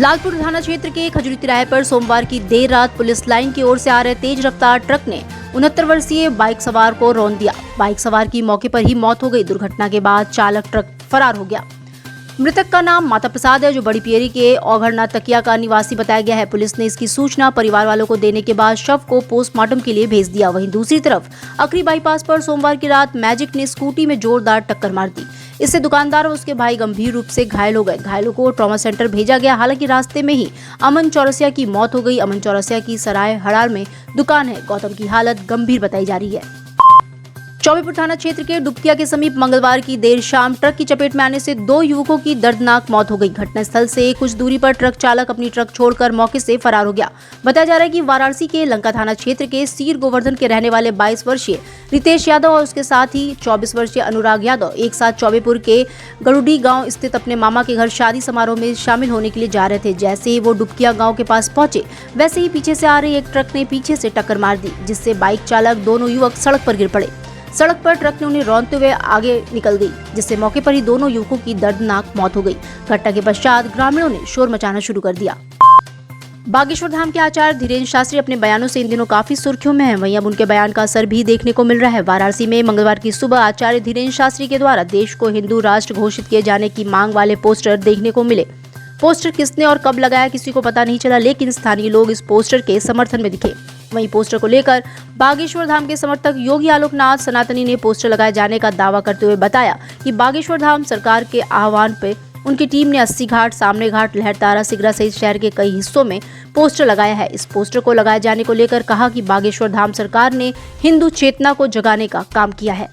लालपुर थाना क्षेत्र के खजुरी तिराहे पर सोमवार की देर रात पुलिस लाइन की ओर से आ रहे तेज रफ्तार ट्रक ने 69 वर्षीय बाइक सवार को रौंद दिया। बाइक सवार की मौके पर ही मौत हो गई। दुर्घटना के बाद चालक ट्रक फरार हो गया। मृतक का नाम माता प्रसाद है, जो बड़ी पियरी के औघड़ना तकिया का निवासी बताया गया है। पुलिस ने इसकी सूचना परिवार वालों को देने के बाद शव को पोस्टमार्टम के लिए भेज दिया। वहीं दूसरी तरफ अकरी बाईपास पर सोमवार की रात मैजिक ने स्कूटी में जोरदार टक्कर मार दी। इससे दुकानदार और उसके भाई गंभीर रूप से घायल हो गए। घायलों को ट्रॉमा सेंटर भेजा गया। हालांकि रास्ते में ही अमन चौरसिया की मौत हो गई। अमन चौरसिया की सराय हड़ार में दुकान है। गौतम की हालत गंभीर बताई जा रही है। चौबेपुर थाना क्षेत्र के डुबकिया के समीप मंगलवार की देर शाम ट्रक की चपेट में आने से 2 युवकों की दर्दनाक मौत हो गई। घटनास्थल से कुछ दूरी पर ट्रक चालक अपनी ट्रक छोड़कर मौके से फरार हो गया। बताया जा रहा है कि वाराणसी के लंका थाना क्षेत्र के सीर गोवर्धन के रहने वाले 22 वर्षीय रितेश यादव और उसके साथ ही 24 वर्षीय अनुराग यादव एक साथ चौबेपुर के गरुडी गांव स्थित अपने मामा के घर शादी समारोह में शामिल होने के लिए जा रहे थे। जैसे ही वो डुबकिया गांव के पास पहुंचे, वैसे ही पीछे से आ रही एक ट्रक ने पीछे से टक्कर मार दी, जिससे बाइक चालक दोनों युवक सड़क पर गिर पड़े। सड़क पर ट्रक ने उन्हें रौंदते हुए आगे निकल गई, जिससे मौके पर ही दोनों युवकों की दर्दनाक मौत हो गई। घटना के पश्चात ग्रामीणों ने शोर मचाना शुरू कर दिया। बागेश्वर धाम के आचार्य धीरेन्द्र शास्त्री अपने बयानों से इन दिनों काफी सुर्खियों में हैं। वहीं अब उनके बयान का असर भी देखने को मिल रहा है। वाराणसी में मंगलवार की सुबह आचार्य धीरेन्द्र शास्त्री के द्वारा देश को हिंदू राष्ट्र घोषित किए जाने की मांग वाले पोस्टर देखने को मिले। पोस्टर किसने और कब लगाया किसी को पता नहीं चला, लेकिन स्थानीय लोग इस पोस्टर के समर्थन में दिखे। वहीं पोस्टर को लेकर बागेश्वर धाम के समर्थक योगी आलोकनाथ सनातनी ने पोस्टर लगाए जाने का दावा करते हुए बताया कि बागेश्वर धाम सरकार के आह्वान पे उनकी टीम ने 80 घाट, सामने घाट, लहरतारा, सिगरा सहित शहर के कई हिस्सों में पोस्टर लगाया है। इस पोस्टर को लगाए जाने को लेकर कहा कि बागेश्वर धाम सरकार ने हिंदू चेतना को जगाने का काम किया है।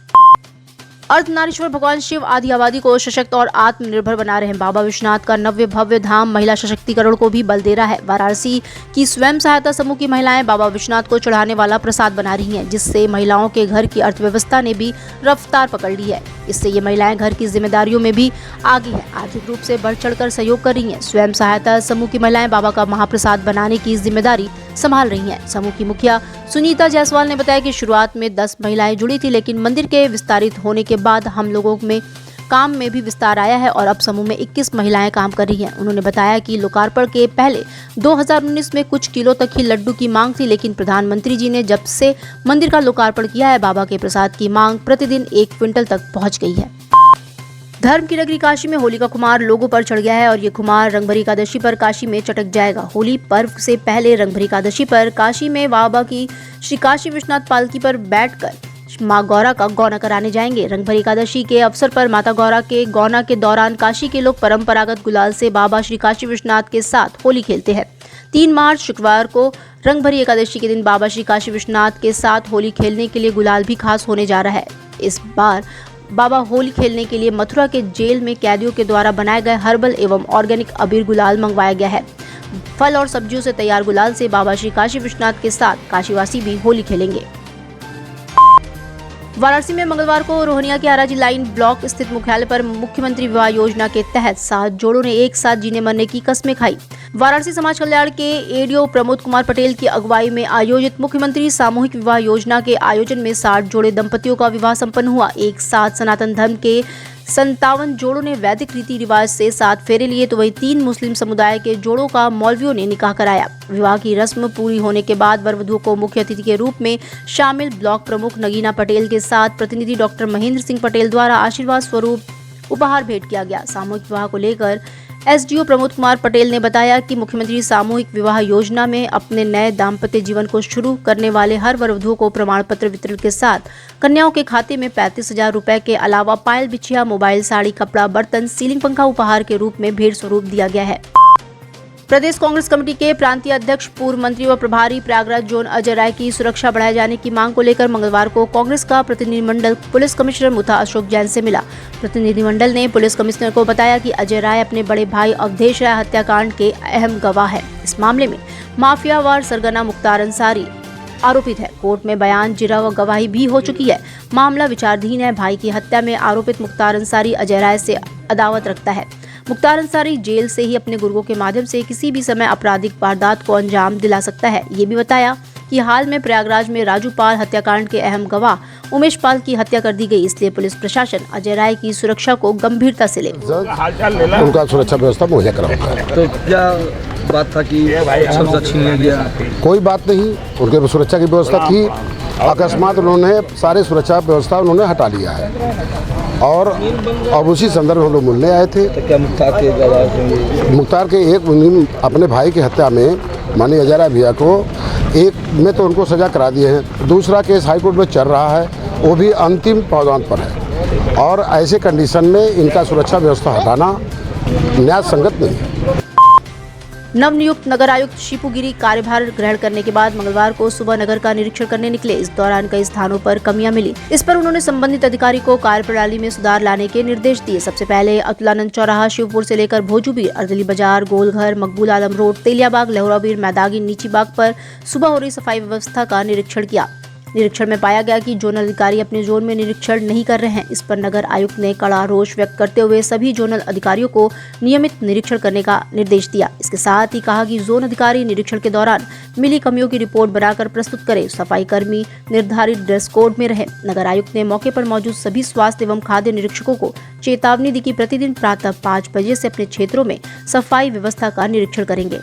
अर्धनारीश्वर भगवान शिव आदि आबादी को सशक्त और आत्मनिर्भर बना रहे हैं। बाबा विश्वनाथ का नव्य भव्य धाम महिला सशक्तिकरण को भी बल दे रहा है। वाराणसी की स्वयं सहायता समूह की महिलाएं बाबा विश्वनाथ को चढ़ाने वाला प्रसाद बना रही हैं, जिससे महिलाओं के घर की अर्थव्यवस्था ने भी रफ्तार पकड़ ली है। इससे ये महिलाएं घर की जिम्मेदारियों में भी आगे हैं, आर्थिक रूप से बढ़ चढ़कर सहयोग कर रही हैं। स्वयं सहायता समूह की महिलाएं बाबा का महाप्रसाद बनाने की जिम्मेदारी संभाल रही हैं। समूह की मुखिया सुनीता जायसवाल ने बताया कि शुरुआत में 10 महिलाएं जुड़ी थी, लेकिन मंदिर के विस्तारित होने के बाद हम लोगों में काम में भी विस्तार आया है और अब समूह में 21 महिलाएं काम कर रही हैं। उन्होंने बताया कि लोकार्पण के पहले 2019 में कुछ किलो तक ही लड्डू की मांग थी, लेकिन प्रधानमंत्री जी ने जब से मंदिर का लोकार्पण किया है, बाबा के प्रसाद की मांग प्रतिदिन 1 क्विंटल तक पहुँच गई है। धर्म की नगरी काशी में होली का खुमार लोगों पर चढ़ गया है और ये खुमार रंगभरी एकादशी पर काशी में चटक जाएगा। होली पर्व से पहले रंगभरी एकादशी पर काशी में बाबा की श्री काशी विश्वनाथ पालकी पर बैठकर माँ गौरा का गौना कराने जाएंगे। रंगभरी एकादशी के अवसर पर माता गौरा के गौना के दौरान काशी के लोग परंपरागत गुलाल से बाबा श्री काशी विश्वनाथ के साथ होली खेलते हैं। 3 मार्च शुक्रवार को रंगभरी एकादशी के दिन बाबा श्री काशी विश्वनाथ के साथ होली खेलने के लिए गुलाल भी खास होने जा रहा है। इस बार बाबा होली खेलने के लिए मथुरा के जेल में कैदियों के द्वारा बनाए गए हर्बल एवं ऑर्गेनिक अबीर गुलाल मंगवाया गया है। फल और सब्जियों से तैयार गुलाल से बाबा श्री काशी विश्वनाथ के साथ काशीवासी भी होली खेलेंगे। वाराणसी में मंगलवार को रोहनिया के आराजी लाइन ब्लॉक स्थित मुख्यालय पर मुख्यमंत्री विवाह योजना के तहत 7 जोड़ों ने एक साथ जीने मरने की कस्में खाई। वाराणसी समाज कल्याण के एडीओ प्रमोद कुमार पटेल की अगुवाई में आयोजित मुख्यमंत्री सामूहिक विवाह योजना के आयोजन में 60 जोड़े दंपतियों का विवाह संपन्न हुआ। एक साथ सनातन धर्म के 57 जोड़ों ने वैदिक रीति रिवाज से 7 फेरे लिए, तो वहीं 3 मुस्लिम समुदाय के जोड़ों का मौलवियों ने निकाह कराया। विवाह की रस्म पूरी होने के बाद वर वधुओं को मुख्य अतिथि के रूप में शामिल ब्लॉक प्रमुख नगीना पटेल के साथ प्रतिनिधि डॉक्टर महेंद्र सिंह पटेल द्वारा आशीर्वाद स्वरूप उपहार भेंट किया गया। सामूहिक विवाह को लेकर एसडीओ प्रमोद कुमार पटेल ने बताया कि मुख्यमंत्री सामूहिक विवाह योजना में अपने नए दाम्पत्य जीवन को शुरू करने वाले हर वर वधुओं को प्रमाण पत्र वितरण के साथ कन्याओं के खाते में 35,000 रुपए के अलावा पायल, बिछिया, मोबाइल, साड़ी, कपड़ा, बर्तन, सीलिंग पंखा उपहार के रूप में भेंट स्वरूप दिया गया है। प्रदेश कांग्रेस कमेटी के प्रांतीय अध्यक्ष, पूर्व मंत्री व प्रभारी प्रयागराज जोन अजय राय की सुरक्षा बढ़ाए जाने की मांग को लेकर मंगलवार को कांग्रेस का प्रतिनिधिमंडल पुलिस कमिश्नर मुथा अशोक जैन से मिला। प्रतिनिधिमंडल ने पुलिस कमिश्नर को बताया कि अजय राय अपने बड़े भाई अवधेश राय हत्याकांड के अहम गवाह है। इस मामले में माफियावार सरगना मुख्तार अंसारी आरोपित है। कोर्ट में बयान, जिरह व गवाही भी हो चुकी है। मामला विचाराधीन है। भाई की हत्या में आरोपित मुख्तार अंसारी अजय राय से अदावत रखता है। मुख्तार अंसारी जेल से ही अपने गुर्गों के माध्यम से किसी भी समय आपराधिक वारदात को अंजाम दिला सकता है। ये भी बताया कि हाल में प्रयागराज में राजू पाल हत्याकांड के अहम गवाह उमेश पाल की हत्या कर दी गई, इसलिए पुलिस प्रशासन अजय राय की सुरक्षा को गंभीरता से ले उनका सुरक्षा व्यवस्था मुहैया कराऊंगा। तो क्या बात था कि कब्जा छीन लिया गया? कोई बात नहीं, उनके सुरक्षा की व्यवस्था थी, अकस्मात उन्होंने सारे सुरक्षा व्यवस्था उन्होंने हटा लिया है और अब उसी संदर्भ में हम लोग मिलने आए थे। तो क्या मुख्तार के एक अपने भाई की हत्या में माननीय अजय राय भैया को एक में तो उनको सजा करा दिए हैं, दूसरा केस हाईकोर्ट में चल रहा है, वो भी अंतिम पावदान पर है और ऐसे कंडीशन में इनका सुरक्षा व्यवस्था हटाना न्याय संगत नहीं है। नवनियुक्त नगर आयुक्त शिपू गिरी कार्यभार ग्रहण करने के बाद मंगलवार को सुबह नगर का निरीक्षण करने निकले। इस दौरान कई स्थानों पर कमियां मिली। इस पर उन्होंने संबंधित अधिकारी को कार्यप्रणाली में सुधार लाने के निर्देश दिए। सबसे पहले अतुलानंद चौराहा, शिवपुर से लेकर भोजूबीर, अर्दली बाजार, गोलघर, मकबूल आलम रोड, तेलियाबाग, लहराबीर, मैदागी, नीची बाग पर सुबह हो रही सफाई व्यवस्था का निरीक्षण किया। निरीक्षण में पाया गया कि जोनल अधिकारी अपने जोन में निरीक्षण नहीं कर रहे हैं। इस पर नगर आयुक्त ने कड़ा रोष व्यक्त करते हुए सभी जोनल अधिकारियों को नियमित निरीक्षण करने का निर्देश दिया। इसके साथ ही कहा कि जोन अधिकारी निरीक्षण के दौरान मिली कमियों की रिपोर्ट बनाकर प्रस्तुत करें। सफाई कर्मी निर्धारित ड्रेस कोड में रहे। नगर आयुक्त ने मौके पर मौजूद सभी स्वास्थ्य एवं खाद्य निरीक्षकों को चेतावनी दी कि प्रतिदिन प्रातः 5 बजे से अपने क्षेत्रों में सफाई व्यवस्था का निरीक्षण करेंगे।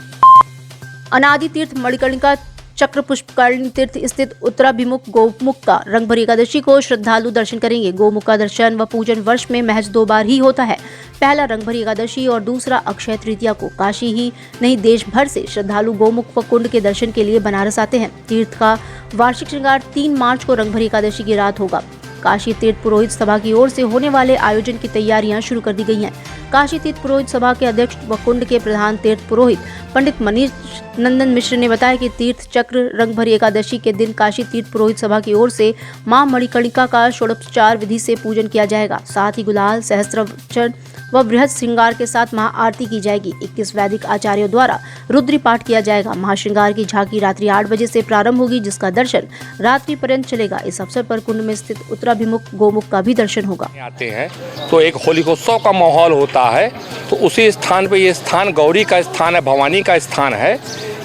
अनादि तीर्थ मणिकर्णिका चक्र पुष्पकर्णी तीर्थ स्थित उत्तराभिमुख गोमुख का रंगभरी एकादशी को श्रद्धालु दर्शन करेंगे। गोमुख का दर्शन व पूजन वर्ष में महज 2 बार ही होता है। पहला रंगभरी एकादशी और दूसरा अक्षय तृतीया को। काशी ही नहीं देश भर से श्रद्धालु गोमुख व कुंड के दर्शन के लिए बनारस आते हैं। तीर्थ का वार्षिक श्रृंगार 3 मार्च को रंगभरी एकादशी की रात होगा। काशी तीर्थ पुरोहित सभा की ओर से होने वाले आयोजन की तैयारियां शुरू कर दी गई हैं। काशी तीर्थ पुरोहित सभा के अध्यक्ष व कुंड के प्रधान तीर्थ पुरोहित पंडित मनीष नंदन मिश्र ने बताया कि तीर्थ चक्र रंगभरी एकादशी के दिन काशी तीर्थ पुरोहित सभा की ओर से मां मणिकर्णिका का षोडशोपचार विधि से पूजन किया जाएगा। साथ ही गुलाल, सहस्त्रवचन व बृहद श्रृंगार के साथ महाआरती की जाएगी। 21 वैदिक आचार्यों द्वारा रुद्री पाठ किया जाएगा। महाश्रृंगार की झांकी रात्रि 8 बजे से प्रारंभ होगी, जिसका दर्शन रात्रि पर्यंत चलेगा। इस अवसर पर कुंड में स्थित उत्तराभिमुख गोमुख का भी दर्शन होगा। आते हैं तो एक होलिकोत्सव का माहौल होता है, तो उसी स्थान पे ये स्थान गौरी का स्थान है, भवानी का स्थान है।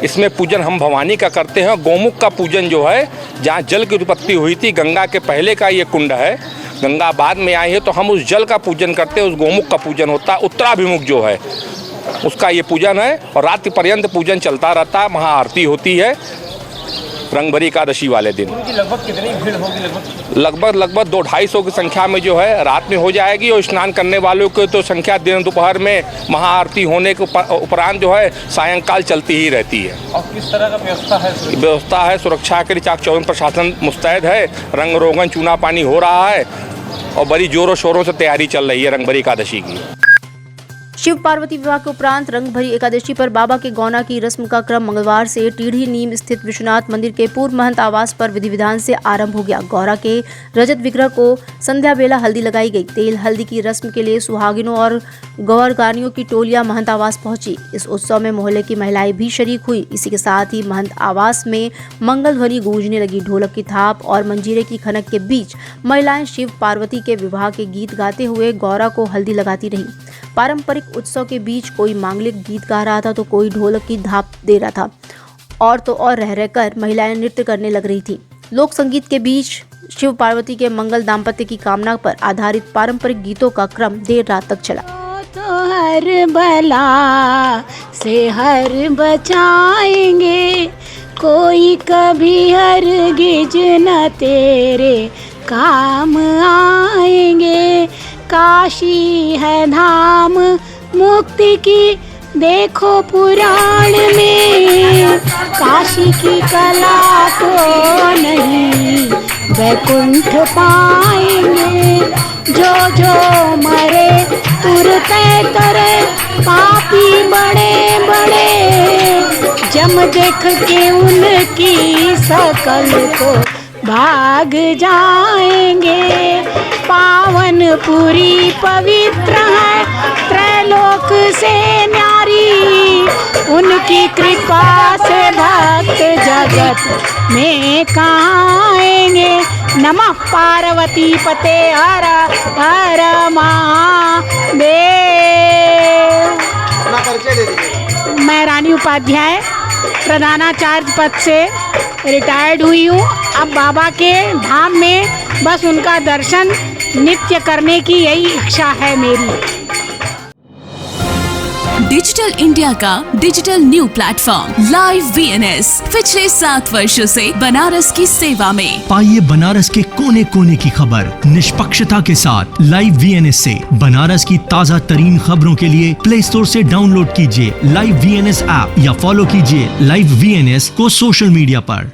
इसमें पूजन हम भवानी का करते हैं। गोमुख का पूजन जो है, जहाँ जल की उत्पत्ति हुई थी, गंगा के पहले का ये कुंड है, गंगा बाद में आई है, तो हम उस जल का पूजन करते हैं, उस गोमुख का पूजन होता है। उत्तराभिमुख जो है उसका ये पूजन है और रात्रि पर्यंत पूजन चलता रहता है। महाआरती होती है रंगभरी एकादशी वाले दिन। लगभग कितनी भीड़ होगी? लगभग 200-250 की संख्या में जो है रात में हो जाएगी और स्नान करने वालों की तो संख्या दिन दोपहर में महाआरती होने के उपरांत जो है सायंकाल चलती ही रहती है। और किस तरह का व्यवस्था है? सुरक्षा के लिए चाक चौबंद प्रशासन मुस्तैद है। रंग रोगन चूना पानी हो रहा है और बड़ी जोरों शोरों से तैयारी चल रही है रंगभरी एकादशी की। शिव पार्वती विवाह के उपरांत रंगभरी एकादशी पर बाबा के गौना की रस्म का क्रम मंगलवार से टीढ़ी नीम स्थित विश्वनाथ मंदिर के पूर्व महंत आवास पर विधि विधान से आरंभ हो गया। गौरा के रजत विग्रह को संध्या बेला हल्दी लगाई गई। तेल हल्दी की रस्म के लिए सुहागिनों और गौरगानियों की टोलियां महंत आवास पहुंची। इस उत्सव में मोहल्ले की महिलाएं भी शरीक हुई। इसी के साथ ही महंत आवास में मंगल ध्वनि गूंजने लगी। ढोलक की थाप और मंजीरे की खनक के बीच महिलाएं शिव पार्वती के विवाह के गीत गाते हुए गौरा को हल्दी लगाती रही। पारंपरिक उत्सव के बीच कोई मांगलिक गीत गा रहा था तो कोई ढोलक की थाप दे रहा था और तो और रह रहकर महिलाएं नृत्य करने लग रही थी। लोक संगीत के बीच शिव पार्वती के मंगल दाम्पत्य की कामना पर आधारित पारंपरिक गीतों का क्रम देर रात तक चला। तो हर बला से हर बचाएंगे, कोई कभी हरगिज न तेरे काम आएंगे। काशी है धाम मुक्ति की, देखो पुराण में काशी की कला तो नहीं वैकुंठ पाएंगे। जो जो मरे तुरते करे पापी बड़े बड़े, जम देख के उनकी शकल को भाग जाएंगे। पावनपुरी पवित्र है, त्रैलोक से न्यारी, उनकी कृपा से भक्त जगत में कहाँ आएंगे। नमः पार्वती पते हर हर महादेव। मैं रानी उपाध्याय प्रधानाचार्य पद से रिटायर्ड हुई हूँ। अब बाबा के धाम में बस उनका दर्शन नित्य करने की यही इच्छा है मेरी। डिजिटल इंडिया का digital new platform live VNS पिछले 7 वर्षों से बनारस की सेवा में। पाइए बनारस के कोने कोने की खबर निष्पक्षता के साथ। लाइव VNS से बनारस की ताज़ा तरीन खबरों के लिए प्ले स्टोर से डाउनलोड कीजिए लाइव VNS ऐप या फॉलो कीजिए लाइव VNS को सोशल मीडिया पर।